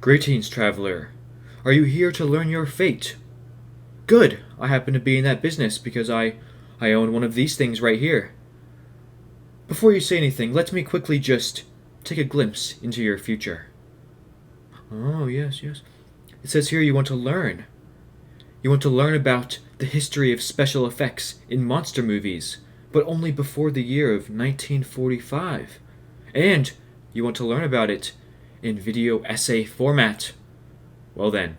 Greetings, traveler. Are you here to learn your fate? Good. I happen to be in that business because I own one of these things right here. Before you say anything, let me quickly just take a glimpse into your future. Oh, yes, yes. It says here you want to learn. You want to learn about the history of special effects in monster movies, but only before the year of 1945. And you want to learn about it in video essay format. Well then,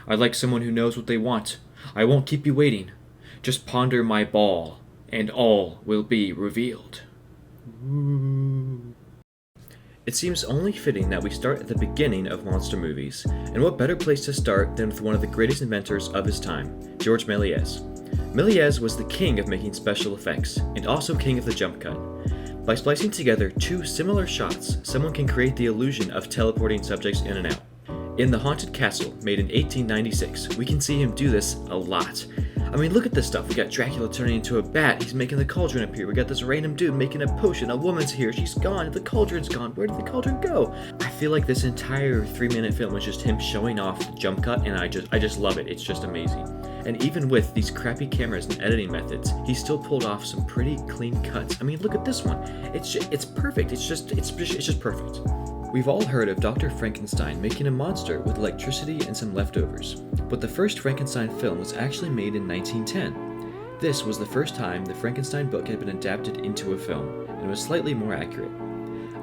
I'd like someone who knows what they want. I won't keep you waiting. Just ponder my ball, and all will be revealed. Ooh. It seems only fitting that we start at the beginning of monster movies, and what better place to start than with one of the greatest inventors of his time, George Méliès. Méliès was the king of making special effects, and also king of the jump cut. By splicing together two similar shots, someone can create the illusion of teleporting subjects in and out. In The Haunted Castle, made in 1896, we can see him do this a lot. I mean, look at this stuff. We got Dracula turning into a bat, he's making the cauldron appear. We got this random dude making a potion, a woman's here, she's gone, the cauldron's gone. Where did the cauldron go? I feel like this entire 3-minute film is just him showing off the jump cut, and I just love it. It's just amazing. And even with these crappy cameras and editing methods, he still pulled off some pretty clean cuts. I mean, look at this one. It's perfect. It's just perfect. We've all heard of Dr. Frankenstein making a monster with electricity and some leftovers, but the first Frankenstein film was actually made in 1910. This was the first time the Frankenstein book had been adapted into a film, and was slightly more accurate.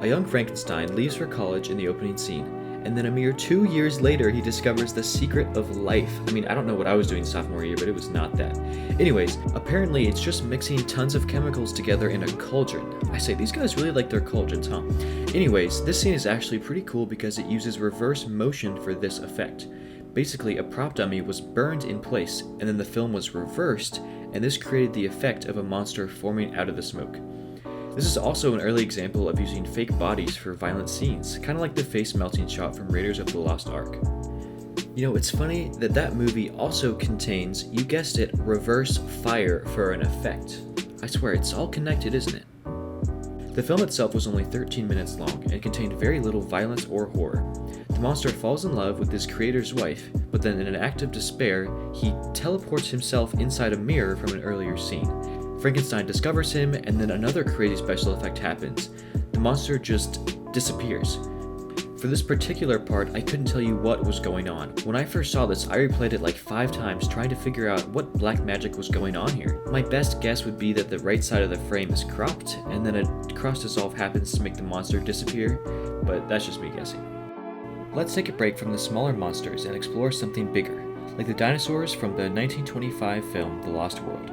A young Frankenstein leaves for college in the opening scene, and then a mere 2 years later he discovers the secret of life. I mean, I don't know what I was doing sophomore year, but it was not that. Anyways, apparently it's just mixing tons of chemicals together in a cauldron. I say, these guys really like their cauldrons, huh? Anyways, this scene is actually pretty cool because it uses reverse motion for this effect. Basically, a prop dummy was burned in place, and then the film was reversed, and this created the effect of a monster forming out of the smoke. This is also an early example of using fake bodies for violent scenes, kind of like the face melting shot from Raiders of the Lost Ark. You know, it's funny that that movie also contains, you guessed it, reverse fire for an effect. I swear, it's all connected, isn't it? The film itself was only 13 minutes long and contained very little violence or horror. The monster falls in love with his creator's wife, but then in an act of despair, he teleports himself inside a mirror from an earlier scene. Frankenstein discovers him, and then another crazy special effect happens. The monster just disappears. For this particular part, I couldn't tell you what was going on. When I first saw this, I replayed it like 5 times trying to figure out what black magic was going on here. My best guess would be that the right side of the frame is cropped, and then a cross dissolve happens to make the monster disappear, but that's just me guessing. Let's take a break from the smaller monsters and explore something bigger, like the dinosaurs from the 1925 film The Lost World.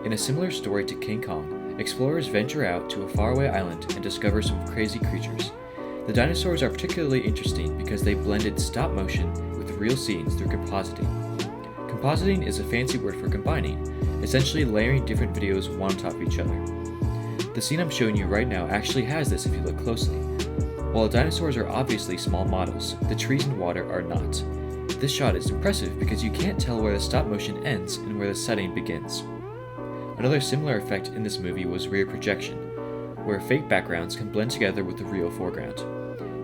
In a similar story to King Kong, explorers venture out to a faraway island and discover some crazy creatures. The dinosaurs are particularly interesting because they blended stop motion with real scenes through compositing. Compositing is a fancy word for combining, essentially layering different videos one on top of each other. The scene I'm showing you right now actually has this if you look closely. While the dinosaurs are obviously small models, the trees and water are not. This shot is impressive because you can't tell where the stop motion ends and where the setting begins. Another similar effect in this movie was rear projection, where fake backgrounds can blend together with the real foreground.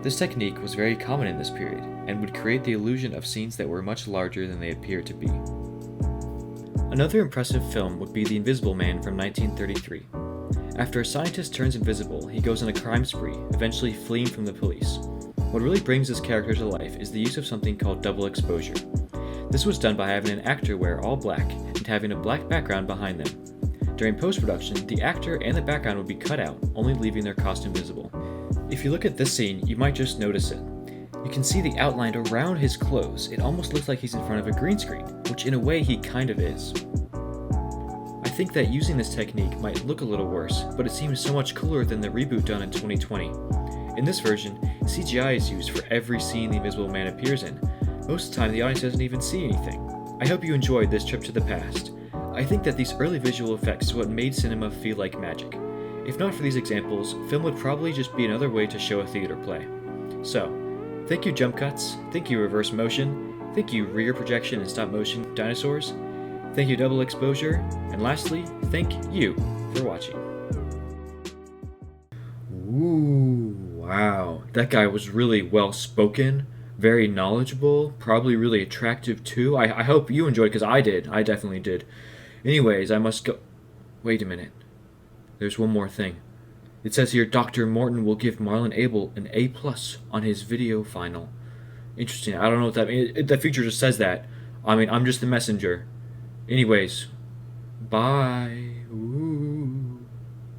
This technique was very common in this period, and would create the illusion of scenes that were much larger than they appeared to be. Another impressive film would be The Invisible Man from 1933. After a scientist turns invisible, he goes on a crime spree, eventually fleeing from the police. What really brings this character to life is the use of something called double exposure. This was done by having an actor wear all black and having a black background behind them. During post-production, the actor and the background would be cut out, only leaving their costume visible. If you look at this scene, you might just notice it. You can see the outline around his clothes. It almost looks like he's in front of a green screen, which in a way he kind of is. I think that using this technique might look a little worse, but it seems so much cooler than the reboot done in 2020. In this version, CGI is used for every scene the Invisible Man appears in. Most of the time, the audience doesn't even see anything. I hope you enjoyed this trip to the past. I think that these early visual effects is what made cinema feel like magic. If not for these examples, film would probably just be another way to show a theater play. So, thank you jump cuts, thank you reverse motion, thank you rear projection and stop motion dinosaurs, thank you double exposure, and lastly, thank you for watching. Ooh, wow, that guy was really well spoken. very knowledgeable, probably really attractive too. I hope you enjoyed because I did. I definitely did. Anyways, I must go. Wait a minute. There's one more thing. It says here Dr. Morton will give Marlon Abel an A plus on his video final. Interesting. I don't know what that means. The feature just says that. I mean, I'm just the messenger. Anyways, bye.